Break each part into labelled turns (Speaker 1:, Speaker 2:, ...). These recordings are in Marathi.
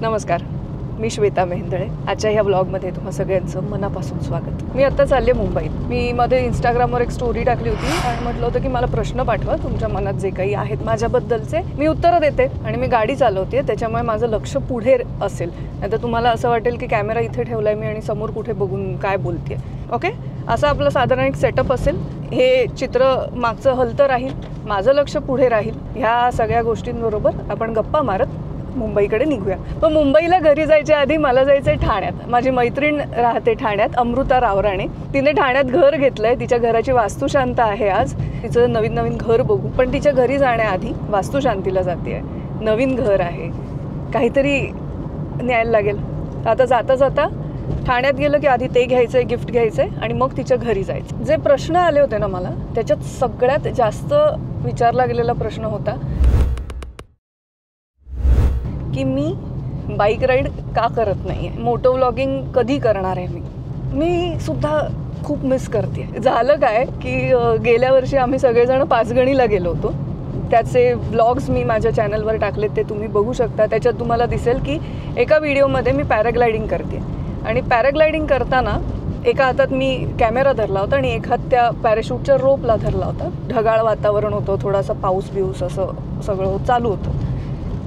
Speaker 1: नमस्कार, मी श्वेता मेहेंदळे. आजच्या ह्या ब्लॉगमध्ये तुम्हा सगळ्यांचं मनापासून स्वागत. मी आत्ता चालले मुंबईत. मी मध्ये इंस्टाग्रामवर एक स्टोरी टाकली होती आणि म्हटलं होतं की मला प्रश्न पाठवा, तुमच्या मनात जे काही आहेत माझ्याबद्दलचे. मी उत्तरं देते आणि मी गाडी चालवते, त्याच्यामुळे माझं लक्ष पुढे असेल. नाहीतर तुम्हाला असं वाटेल की कॅमेरा इथे ठेवलाय मी आणि समोर कुठे बघून काय बोलते. ओके, असं आपलं साधारण एक सेटअप असेल. हे चित्र मागचं हलतं राहील, माझं लक्ष पुढे राहील. ह्या सगळ्या गोष्टींबरोबर आपण गप्पा मारत मुंबईकडे निघूया. पण मुंबईला घरी जायच्या आधी मला जायचं आहे ठाण्यात. माझी मैत्रीण राहते ठाण्यात, अमृता रावराणे. तिने ठाण्यात घर घेतलंय. तिच्या घराची वास्तुशांत आहे आज. तिचं नवीन नवीन घर बघू, पण तिच्या घरी जाण्याआधी वास्तुशांतीला जाते. नवीन घर आहे, काहीतरी न्यायला लागेल. आता जाता जाता ठाण्यात गेलं की आधी ते घ्यायचंय, गिफ्ट घ्यायचंय आणि मग तिच्या घरी जायचं. जे प्रश्न आले होते ना मला, त्याच्यात सगळ्यात जास्त विचारला गेलेला प्रश्न होता की मी बाईक राईड का करत नाही आहे, मोटो व्लॉगिंग कधी करणार आहे. मी सुद्धा खूप मिस करते. झालं काय की गेल्या वर्षी आम्ही सगळेजण पाचगणीला गेलो होतो. त्याचे व्लॉग्स मी माझ्या चॅनलवर टाकलेत, ते तुम्ही बघू शकता. त्याच्यात तुम्हाला दिसेल की एका व्हिडिओमध्ये मी पॅराग्लायडिंग करते आणि पॅराग्लायडिंग करताना एका हातात मी कॅमेरा धरला होता आणि एक हात त्या पॅराशूटच्या रोपला धरला होता. ढगाळ वातावरण होतं, थोडासा पाऊस बिऊस असं सगळं चालू होतं.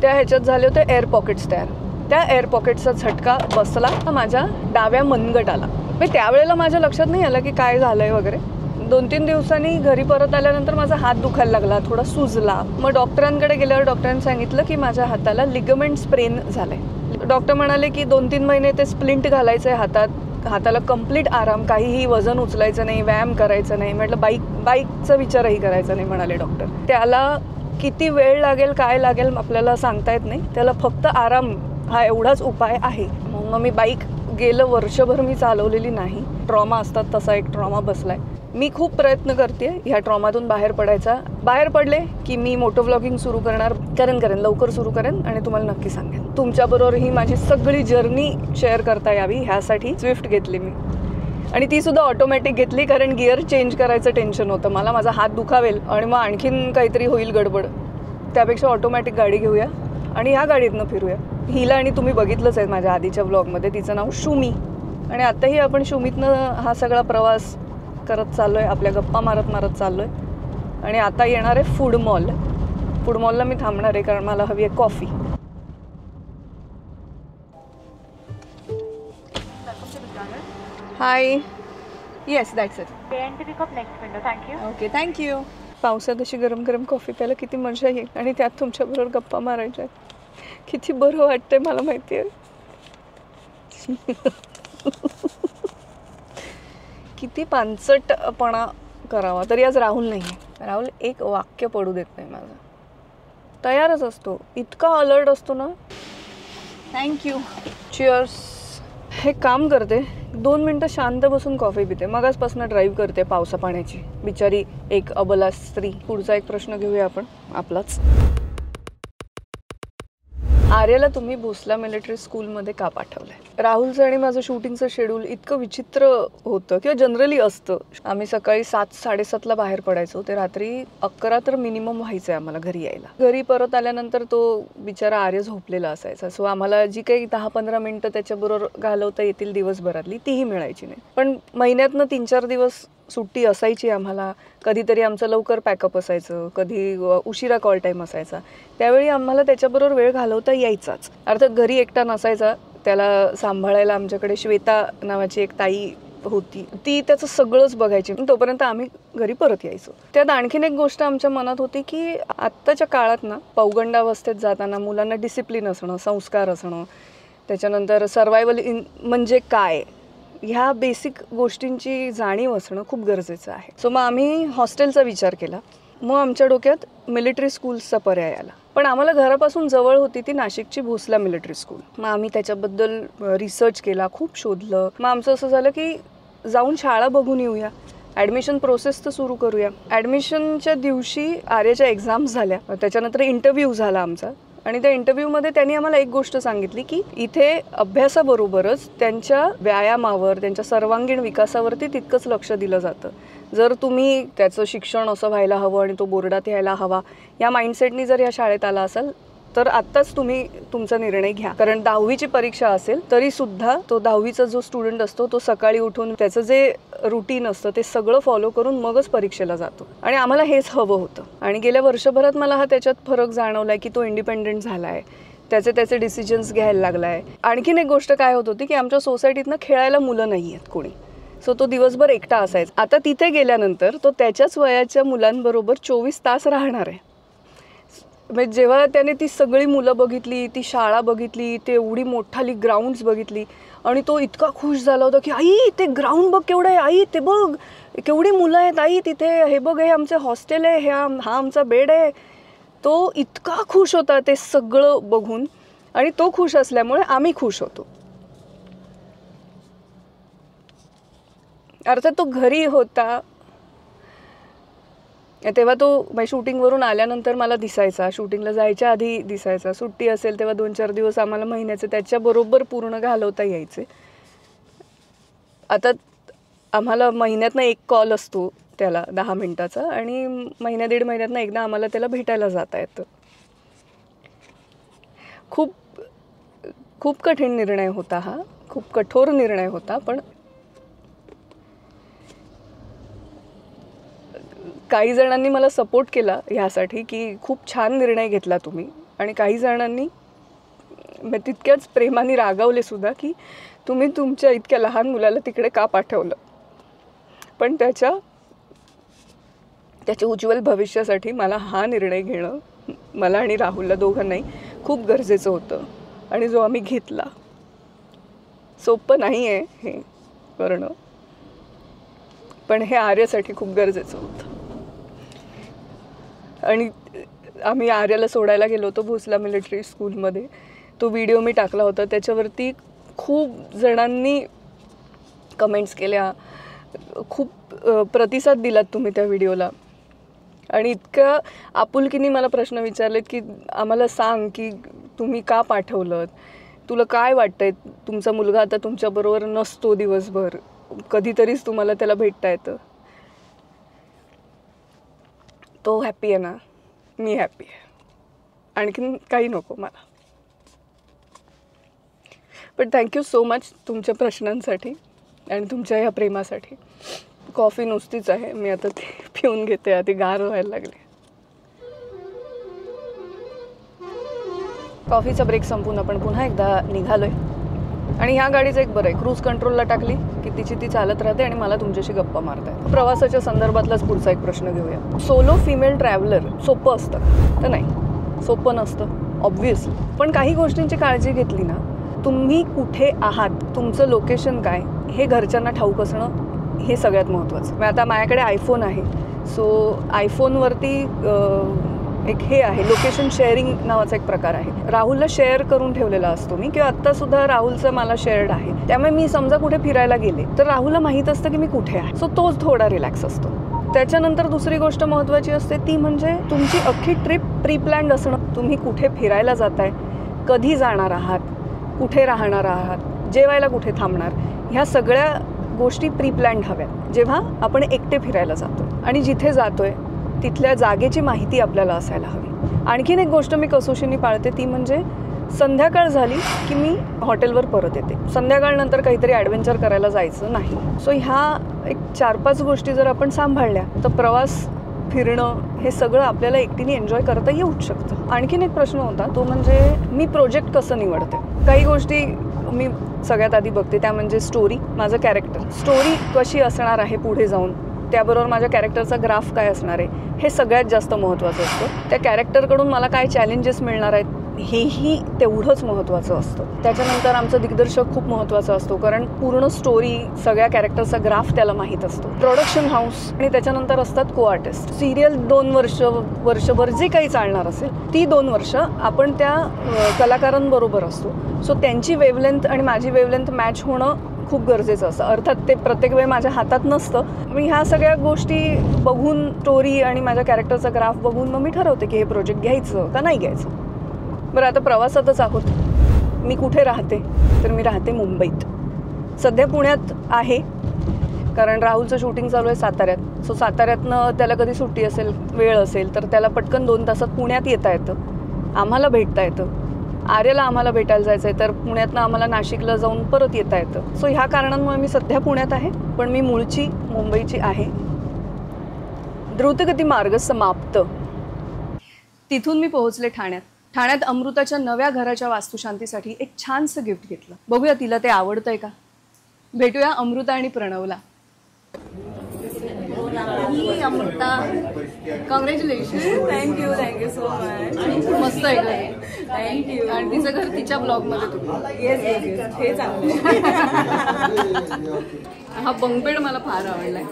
Speaker 1: त्या ह्याच्यात झाले होते एअर पॉकेट्स तयार. त्या एअर पॉकेट्सचा झटका बसला माझ्या डाव्या मनगटाला. त्यावेळेला माझ्या लक्षात नाही आलं की काय झालं आहे वगैरे. 2-3 दिवसांनी घरी परत आल्यानंतर माझा हात दुखायला लागला, थोडा सुजला. मग डॉक्टरांकडे गेल्यावर डॉक्टरांनी सांगितलं की माझ्या हाताला लिगमेंट स्प्रेन झालं आहे. डॉक्टर म्हणाले की 2-3 महिने ते स्प्लिंट घालायचं आहे हातात. हाताला कंप्लीट आराम, काहीही वजन उचलायचं नाही, व्यायाम करायचं नाही. म्हटलं बाईकचा विचारही करायचा नाही म्हणाले डॉक्टर. त्याला किती वेळ लागेल, काय लागेल आपल्याला सांगता येत नाही. त्याला फक्त आराम हा एवढाच उपाय आहे. मग मी बाईक गेलं वर्षभर मी चालवलेली नाही. ट्रॉमा असतात तसा एक ट्रॉमा बसलाय. मी खूप प्रयत्न करते ह्या ट्रॉमातून बाहेर पडायचा. बाहेर पडले की मी मोटो व्लॉगिंग सुरू करणार. करेन लवकर सुरू करेन आणि तुम्हाला नक्की सांगेन. तुमच्याबरोबर ही माझी सगळी जर्नी शेअर करता यावी ह्यासाठी स्विफ्ट घेतली मी. आणि ती सुद्धा ऑटोमॅटिक घेतली, कारण गिअर चेंज करायचं टेन्शन होतं मला. माझा हात दुखावेल आणि मग आणखीन काहीतरी होईल गडबड. त्यापेक्षा ऑटोमॅटिक गाडी घेऊया आणि ह्या गाडीतनं फिरूया. हिला आणि तुम्ही बघितलंच आहे माझ्या आधीच्या व्लॉगमध्ये, तिचं नाव शुमी. आणि आत्ताही आपण शुमीतनं हा सगळा प्रवास करत चाललो आहे, आपल्या गप्पा मारत चाललो आहे. आणि आता येणार आहे फूड मॉलला मी थांबणार आहे, कारण मला हवी आहे coffee. High, yes that's it. Okay, thank you. पावसात अशी गरम गरम कॉफी प्यायला किती मजा येईल आणि त्यात तुमच्याबरोबर गप्पा मारायच्या. किती बरं वाटतंय मला माहिती आहे. किती पानसटपणा करावा तरी आज राहुल नाही आहे. राहुल एक वाक्य पडू देत नाही माझं. तयारच असतो, इतका अलर्ट असतो ना. थँक्यू. चिअर्स. हे काम करते, 2 मिनटं शांत बसून कॉफी पिते. मगाचपासून ड्राईव्ह करते पावसा पाण्याची, बिचारी एक अबला स्त्री. पुढचा एक प्रश्न घेऊया आपण आपलाच. आर्याला तुम्ही भोसला मिलिटरी स्कूलमध्ये का पाठवलंय? राहुलचं आणि माझं शूटिंगचं शेड्यूल इतकं विचित्र होतं किंवा जनरली असतं. आम्ही सकाळी 7-7:30ला बाहेर पडायचो, ते रात्री 11 तर मिनिमम व्हायचं आम्हाला घरी यायला. घरी परत आल्यानंतर तो बिचारा आर्य झोपलेला असायचा. सो आम्हाला जी काही 10-15 मिनिटं त्याच्याबरोबर घालवता येतील दिवसभरातली, तीही मिळायची नाही. पण महिन्यातनं 3-4 दिवस सुट्टी असायची आम्हाला. कधीतरी आमचं लवकर पॅकअप असायचं, कधी उशिरा कॉल टाईम असायचा. त्यावेळी आम्हाला त्याच्याबरोबर वेळ घालवता यायचाच. अर्थात घरी एकटा नसायचा, त्याला सांभाळायला आमच्याकडे श्वेता नावाची एक ताई होती. ती त्याचं सगळंच बघायची. तोपर्यंत आम्ही घरी परत यायचो. त्यात आणखीन एक गोष्ट आमच्या मनात होती की आत्ताच्या काळात ना, पौगंडावस्थेत जाताना मुलांना डिसिप्लिन असणं, संस्कार असणं, त्याच्यानंतर सर्वायवल म्हणजे काय, ह्या बेसिक गोष्टींची जाणीव असणं खूप गरजेचं आहे. सो मग आम्ही हॉस्टेलचा विचार केला. मग आमच्या डोक्यात मिलिटरी स्कूल्सचा पर्याय आला. पण आम्हाला घरापासून जवळ होती ती नाशिकची भोसला मिलिटरी स्कूल. मग आम्ही त्याच्याबद्दल रिसर्च केला, खूप शोधलं. मग आमचं असं झालं की जाऊन शाळा बघून येऊया, ॲडमिशन प्रोसेस तर सुरू करूया. ॲडमिशनच्या दिवशी आर्याच्या एक्झाम्स झाल्या, त्याच्यानंतर इंटरव्ह्यू झाला आमचा. आणि त्या इंटरव्ह्यूमध्ये त्यांनी आम्हाला एक गोष्ट सांगितली की इथे अभ्यासाबरोबरच त्यांच्या व्यायामावर, त्यांच्या सर्वांगीण विकासावरती तितकंच लक्ष दिलं जातं. जर तुम्ही त्याचं शिक्षण असं व्हायला हवं आणि तो बोर्डात यायला हवा या माइंडसेटनी जर या शाळेत आला असाल तर आत्ताच तुम्ही तुमचा निर्णय घ्या, कारण 10वीची परीक्षा असेल तरी सुद्धा तो 10वीचा जो स्टुडंट असतो तो सकाळी उठून त्याचं जे रुटीन असतं ते सगळं फॉलो करून मगच परीक्षेला जातो. आणि आम्हाला हेच हवं होतं. आणि गेल्या वर्षभरात मला हा त्याच्यात फरक जाणवला की तो इंडिपेंडेंट झाला आहे, त्याचे डिसिजन्स घ्यायला लागला आहे. आणखीन एक गोष्ट काय होत होती की आमच्या सोसायटीतनं खेळायला मुलं नाही आहेत कोणी, सो तो दिवसभर एकटा असायचा. आता तिथे गेल्यानंतर तो त्याच्याच वयाच्या मुलांबरोबर 24 तास राहणार आहे. म्हणजे जेव्हा त्याने ती सगळी मुलं बघितली, ती शाळा बघितली, ते एवढी मोठाली ग्राउंड्स बघितली आणि तो इतका खुश झाला होता की आई ते ग्राउंड बघ केवढं आहे, आई ते बघ केवढी मुलं आहेत, आई तिथे हे बघ हे आमचे हॉस्टेल आहे, हा आमचा बेड आहे. तो इतका खुश होता ते सगळं बघून, आणि तो खुश असल्यामुळे आम्ही खुश होतो. अर्थात तो घरी होता तेव्हा तो शूटिंगवरून आल्यानंतर मला दिसायचा, शूटिंगला जायच्या आधी दिसायचा. सुट्टी असेल तेव्हा 2-4 दिवस आम्हाला महिन्याचे त्याच्याबरोबर पूर्ण घालवता यायचे. आता आम्हाला महिन्यातनं एक कॉल असतो त्याला 10 मिनिटाचा, आणि महिन्या-दीड महिन्यातनं एकदा आम्हाला त्याला भेटायला जाता येतं. खूप खूप कठीण निर्णय होता हा, खूप कठोर निर्णय होता. पण काही जणांनी मला सपोर्ट केला ह्यासाठी की खूप छान निर्णय घेतला तुम्ही, आणि काही जणांनी तितक्याच प्रेमाने रागावले सुद्धा की तुम्ही तुमच्या इतक्या लहान मुलाला तिकडे का पाठवलं. पण त्याच्या उज्ज्वल भविष्यासाठी मला हा निर्णय घेणं, मला आणि राहुलला दोघांनाही खूप गरजेचं होतं, आणि जो आम्ही घेतला. सोपं नाही आहे हे करणं, पण हे आर्यासाठी खूप गरजेचं होतं. आणि आम्ही आर्याला सोडायला गेलो होतो भोसला मिलिटरी स्कूलमध्ये. तो व्हिडिओ मी टाकला होता, त्याच्यावरती खूप जणांनी कमेंट्स केल्या, खूप प्रतिसाद दिलात तुम्ही त्या व्हिडिओला, आणि इतक्या आपुलकीने मला प्रश्न विचारलेत की आम्हाला सांग की तुम्ही का पाठवलं, तुला काय वाटतंय, तुमचा मुलगा आता तुमच्याबरोबर नसतो दिवसभर, कधीतरीच तुम्हाला त्याला भेटता येतं. तो हॅपी आहे ना, मी हॅपी आहे, आणखीन काही नको मला. पण थँक्यू सो मच तुमच्या प्रश्नांसाठी आणि तुमच्या ह्या प्रेमासाठी. कॉफी नुसतीच आहे, मी आता ती पिऊन घेते, आधी गार व्हायला लागली. कॉफीचा ब्रेक संपून आपण पुन्हा एकदा निघालोय, आणि ह्या गाडीचं एक बरं आहे, क्रूज कंट्रोलला टाकली की तिची ती चालत राहते आणि मला तुमच्याशी गप्पा मारता येतं. प्रवासाच्या संदर्भातलाच पुढचा एक प्रश्न घेऊया. सोलो फिमेल ट्रॅव्हलर सोपं असतं तर नाही, सोपं नसतं ऑब्व्हियसली. पण काही गोष्टींची काळजी घेतली ना, तुम्ही कुठे आहात, तुमचं लोकेशन काय हे घरच्यांना ठाऊक असणं हे सगळ्यात महत्त्वाचं. मग आता माझ्याकडे आयफोन आहे, सो आयफोनवरती एक हे आहे, लोकेशन शेअरिंग नावाचा एक प्रकार आहे. राहुलला शेअर करून ठेवलेला असतो मी, किंवा आत्तासुद्धा राहुलचं मला शेअर्ड आहे. त्यामुळे मी समजा कुठे फिरायला गेले तर राहुलला माहीत असतं की मी कुठे आहे, सो तोच थोडा रिलॅक्स असतो. त्याच्यानंतर दुसरी गोष्ट महत्त्वाची असते ती म्हणजे तुमची अख्खी ट्रिप प्री प्लॅन्ड असणं. तुम्ही कुठे फिरायला जाताय, कधी जाणार आहात, कुठे राहणार आहात, जेवायला कुठे थांबणार, ह्या सगळ्या गोष्टी प्री प्लॅन्ड हव्यात जेव्हा आपण एकटे फिरायला जातो. आणि जिथे जातोय तिथल्या जागेची माहिती आपल्याला असायला हवी. आणखीन एक गोष्ट मी कसोशीने पाळते ती म्हणजे संध्याकाळ झाली की मी हॉटेलवर परत येते. संध्याकाळनंतर काहीतरी ॲडव्हेंचर करायला जायचं नाही. सो ह्या एक 4-5 गोष्टी जर आपण सांभाळल्या तर प्रवास, फिरणं हे सगळं आपल्याला एकटीने एन्जॉय करता येऊच शकतं. आणखीन एक प्रश्न होता तो म्हणजे मी प्रोजेक्ट कसं निवडते. काही गोष्टी मी सगळ्यात आधी बघते, त्या म्हणजे स्टोरी, माझं कॅरेक्टर, स्टोरी कशी असणार आहे पुढे जाऊन, त्याबरोबर माझ्या कॅरेक्टरचा ग्राफ काय असणार आहे हे सगळ्यात जास्त महत्त्वाचं असतं. त्या कॅरेक्टरकडून मला काय चॅलेंजेस मिळणार आहेत हेही तेवढंच महत्त्वाचं असतं. त्याच्यानंतर आमचं दिग्दर्शक खूप महत्त्वाचा असतो, कारण पूर्ण स्टोरी, सगळ्या कॅरेक्टरचा ग्राफ त्याला माहीत असतो. प्रोडक्शन हाऊस, आणि त्याच्यानंतर असतात को आर्टिस्ट. सिरियल 2 वर्षभर जे काही चालणार असेल ती 2 वर्ष आपण त्या कलाकारांबरोबर असतो. सो त्यांची वेवलेंथ आणि माझी वेवलेंथ मॅच होणं खूप गरजेचं असतं. अर्थात ते प्रत्येक वेळ माझ्या हातात नसतं. मी ह्या सगळ्या गोष्टी बघून, स्टोरी आणि माझ्या कॅरेक्टरचा ग्राफ बघून मग मी ठरवते की हे प्रोजेक्ट घ्यायचं का नाही घ्यायचं. बरं, आता प्रवासातच आहोत. मी कुठे राहते तर मी राहते मुंबईत. सध्या पुण्यात आहे कारण राहुलचं शूटिंग चालू आहे साताऱ्यात. सो साताऱ्यातनं त्याला कधी सुट्टी असेल, वेळ असेल तर त्याला पटकन 2 तासात पुण्यात येता येतं. आम्हाला भेटता येतं. आर्याला आम्हाला भेटायला जायचं आहे तर पुण्यातनं आम्हाला नाशिकला जाऊन परत येता येतं. सो ह्या कारणांमुळे मी सध्या पुण्यात आहे, पण मी मूळची मुंबईची आहे. द्रुतगती मार्ग समाप्त. तिथून मी पोहोचले ठाण्यात. ठाण्यात अमृताच्या नव्या घराच्या वास्तुशांतीसाठी एक छानसं गिफ्ट घेतलं. बघूया तिला ते आवडतंय का. भेटूया अमृता आणि प्रणवला. Amruta, congratulation. Thank you so much. मस्त आहे घर. थँक्यू. आणि तिचं घर तिच्या ब्लॉगमध्ये तू. येस हे चांगलं. हा बंकबेड मला फार आवडलाय.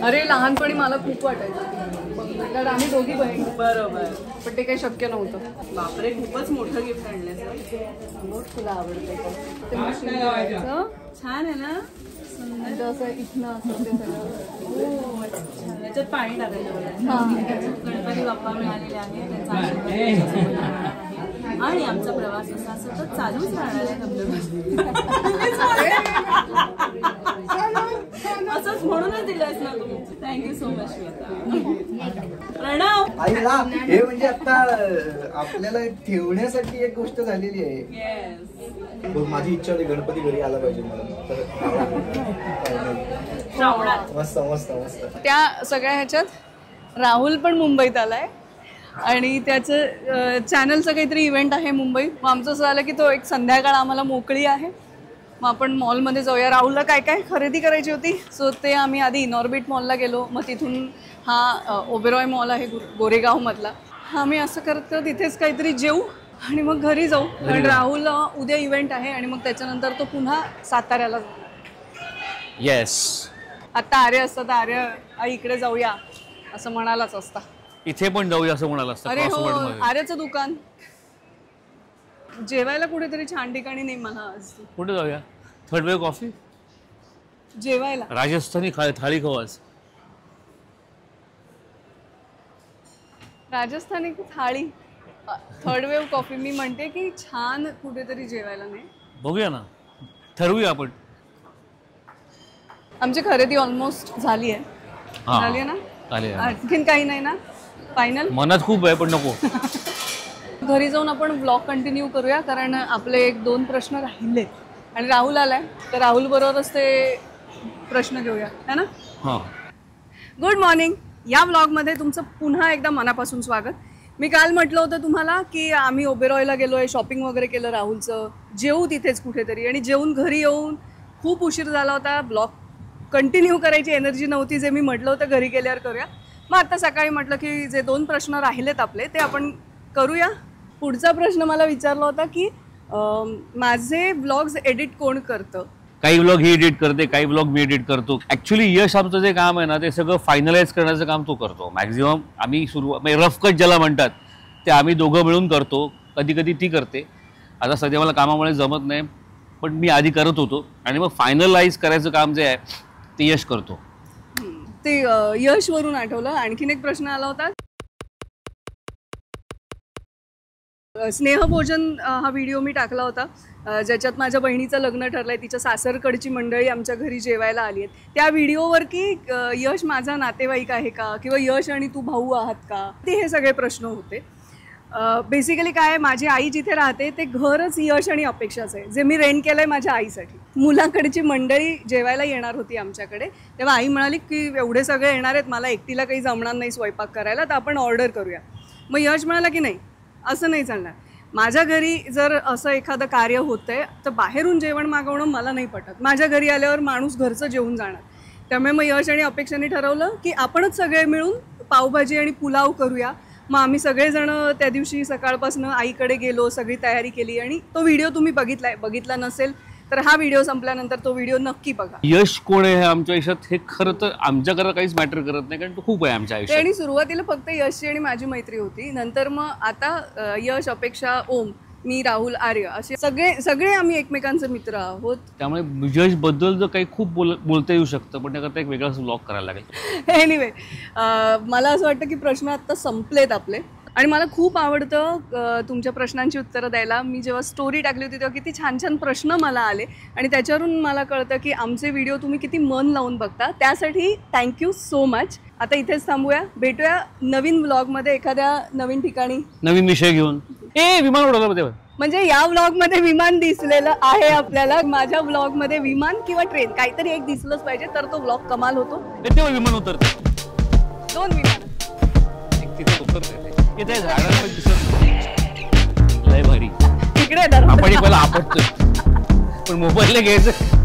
Speaker 1: अरे लहानपणी मला खूप वाटायचं बंकबेड, कारण आम्ही दोघी बहीण. बरोबर. पण ते काही शक्य नव्हतं. बापरे, खूपच मोठं गिफ्ट आणलं सर. बघ तुला आवडतं. छान आहे ना. असं इथनं असं ते सगळं. त्याच्यात पाणी टाकायचं. गणपती बाप्पा मिळालेले आहे आणि आमचा प्रवास असा सतत चालूच राहणार आहे. असंच म्हणूनच दिलंस ना तू. Thank you so much Pranav.
Speaker 2: हे म्हणजे आता आपल्याला ठेवण्यासाठी एक गोष्ट झालेली आहे. माझी इच्छा होती गणपती घरी आला पाहिजे मला. मस्त मस्त मस्त.
Speaker 1: त्या सगळ्या ह्याच्यात राहुल पण मुंबईत आलाय आणि त्याचं चॅनलचं काहीतरी इव्हेंट आहे मुंबईत. मग आमचं असं झालं की तो एक संध्याकाळ आम्हाला मोकळी आहे, मग आपण मॉलमध्ये जाऊया. राहुलला काय काय खरेदी करायची होती, सो ते आम्ही आधी इनॉर्बिट मॉलला गेलो. मग तिथून हा ओबेरॉय मॉल आहे गोरेगावमधला. आम्ही असं करत करत इथेच काहीतरी जेऊ आणि मग घरी जाऊ. कारण राहुल उद्या इव्हेंट आहे आणि मग त्याच्यानंतर तो पुन्हा साताऱ्याला जाऊ.
Speaker 3: येस.
Speaker 1: आता आर्य असतं तर आर्य इकडे जाऊया असं म्हणालाच असता.
Speaker 3: इथे पण जाऊया असं म्हणाला असतं.
Speaker 1: अरे हो, आर्याचं दुकान. जेवायला कुठेतरी छान ठिकाणी नाही मला आज.
Speaker 3: कुठे जाऊया. थर्ड वेव कॉफी
Speaker 1: जेवायला.
Speaker 3: राजस्थानी थाळी खाऊ आज.
Speaker 1: राजस्थानी थाळी, थर्ड वेव कॉफी. मी म्हणते की छान कुठेतरी जेवायला. नाही
Speaker 3: बघूया ना, ठरवूया आपण.
Speaker 1: आमची खरेदी ऑलमोस्ट झाली आहे. झाली आहे ना. आणखीन काही नाही ना. फायनल.
Speaker 3: मनात खूप आहे पण नको.
Speaker 1: घरी जाऊन आपण ब्लॉग कंटिन्यू करूया, कारण आपले 1-2 प्रश्न राहिले आणि राहुल आलाय तर राहुल बरोबरच ते प्रश्न घेऊया है ना.
Speaker 3: हां.
Speaker 1: Good morning. या ब्लॉगमध्ये तुमचं पुन्हा एकदा मनापासून स्वागत. मी काल म्हटलं होतं तुम्हाला की आम्ही ओबेरॉयला गेलो आहे, शॉपिंग वगैरे केलं राहुलचं, जेवू तिथेच कुठेतरी, आणि जेवून घरी येऊन खूप उशीर झाला होता. ब्लॉग कंटिन्यू करायची एनर्जी नव्हती, जे मी म्हटलं होतं घरी गेल्यावर करूया. मग आता सकाळी म्हटलं की जे 2 प्रश्न राहिलेत आपले ते आपण करूया. पुढचा प्रश्न मला विचारला होता की माझे ब्लॉग्स एडिट कोण करतं.
Speaker 3: काही ब्लॉग ही एडिट करते, काही ब्लॉग मी एडिट करतो. ॲक्च्युली यश आमचं जे काम आहे ना ते सगळं फायनलाइज करण्याचं काम तो करतो. मॅक्झिमम आम्ही म्हणजे रफ कट ज्याला म्हणतात ते आम्ही दोघं मिळून करतो. कधी कधी ती करते. आता सध्या मला कामामुळे जमत नाही, पण मी आधी करत होतो. आणि मग फायनलाइज करायचं काम जे आहे ते यश करतो.
Speaker 1: ते यशवरून आठवलं, आणखीन एक प्रश्न आला होता. स्नेहभोजन हा व्हिडिओ मी टाकला होता, ज्याच्यात माझ्या बहिणीचं लग्न ठरलंय. तिच्या सासरकडची मंडळी आमच्या घरी जेवायला आली आहेत. त्या व्हिडिओवर की यश माझा नातेवाईक आहे का, किंवा यश आणि तू भाऊ आहात का, ते हे सगळे प्रश्न होते. बेसिकली काय, माझी आई जिथे राहते ते घरच यश आणि अपेक्षाच आहे, जे मी रेंट केलं आहे माझ्या आईसाठी. मुलाकडची मंडळी जेवायला येणार होती आमच्याकडे, तेव्हा आई म्हणाली की एवढे सगळे येणार आहेत, मला एकटीला काही जमणार नाही स्वयंपाक करायला, तर आपण ऑर्डर करूया. मग यश म्हणाला की नाही, असं नाही चालणार. माझ्या घरी जर असं एखादं कार्य होतंय तर बाहेरून जेवण मागवणं मला नाही पटत. माझ्या घरी आल्यावर माणूस घरचं जेवून जाणार. त्यामुळे मग यश आणि अपेक्षाने ठरवलं की आपणच सगळे मिळून पावभाजी आणि पुलाव करूया. मग आम्ही सगळेजण त्या दिवशी सकाळपासून आईकडे गेलो, सगळी तयारी केली. आणि तो व्हिडिओ तुम्ही बघितला नसेल तर हा व्हिडिओ संपल्यानंतर तो व्हिडिओ नक्की बघा.
Speaker 3: यश कोण आहे आमच्या आयुष्यात हे खरं तर आमच्या घरात काहीच मॅटर करत नाही, कारण तो खूप आहे आमच्या आयुष्यात.
Speaker 1: आणि सुरुवातीला फक्त यशची आणि माझी मैत्री होती. नंतर मग आता यश, अपेक्षा, ओम, मी, राहुल, आर्य असे सगळे आम्ही एकमेकांचे मित्र आहोत.
Speaker 3: त्यामुळे यश बद्दल जर काही खूप बोलता येऊ शकतं, पण त्याकरता एक वेगळाच ब्लॉग करायला लागेल.
Speaker 1: एनिवे, मला असं वाटतं की प्रश्न आता संपलेत आपले. आणि मला खूप आवडतं तुमच्या प्रश्नांची उत्तरं द्यायला. मी जेव्हा स्टोरी टाकली होती तेव्हा किती छान छान प्रश्न मला आले, आणि त्याच्यावरून मला कळतं की आमचे व्हिडिओ तुम्ही किती मन लावून बघता. त्यासाठी थँक्यू सो मच. आता इथेच थांबूया, भेटूया नवीन ब्लॉगमध्ये एखाद्या नवीन ठिकाणी
Speaker 3: नवीन विषय घेऊन. विमान उडवलं तेव्हा.
Speaker 1: म्हणजे या ब्लॉगमध्ये विमान दिसलेलं आहे आपल्याला, माझ्या ब्लॉगमध्ये विमान किंवा ट्रेन काहीतरी एक दिसलंच पाहिजे तर तो ब्लॉग कमाल होतो.
Speaker 3: तेव्हा विमान उतरते,
Speaker 1: 2 विमान
Speaker 3: तिथे उतरते, ते झाडांवर दिसत लय भारी.
Speaker 1: इकडे
Speaker 3: आपण एक वेळेला आपटतोय पण मोबाईलला घ्यायचं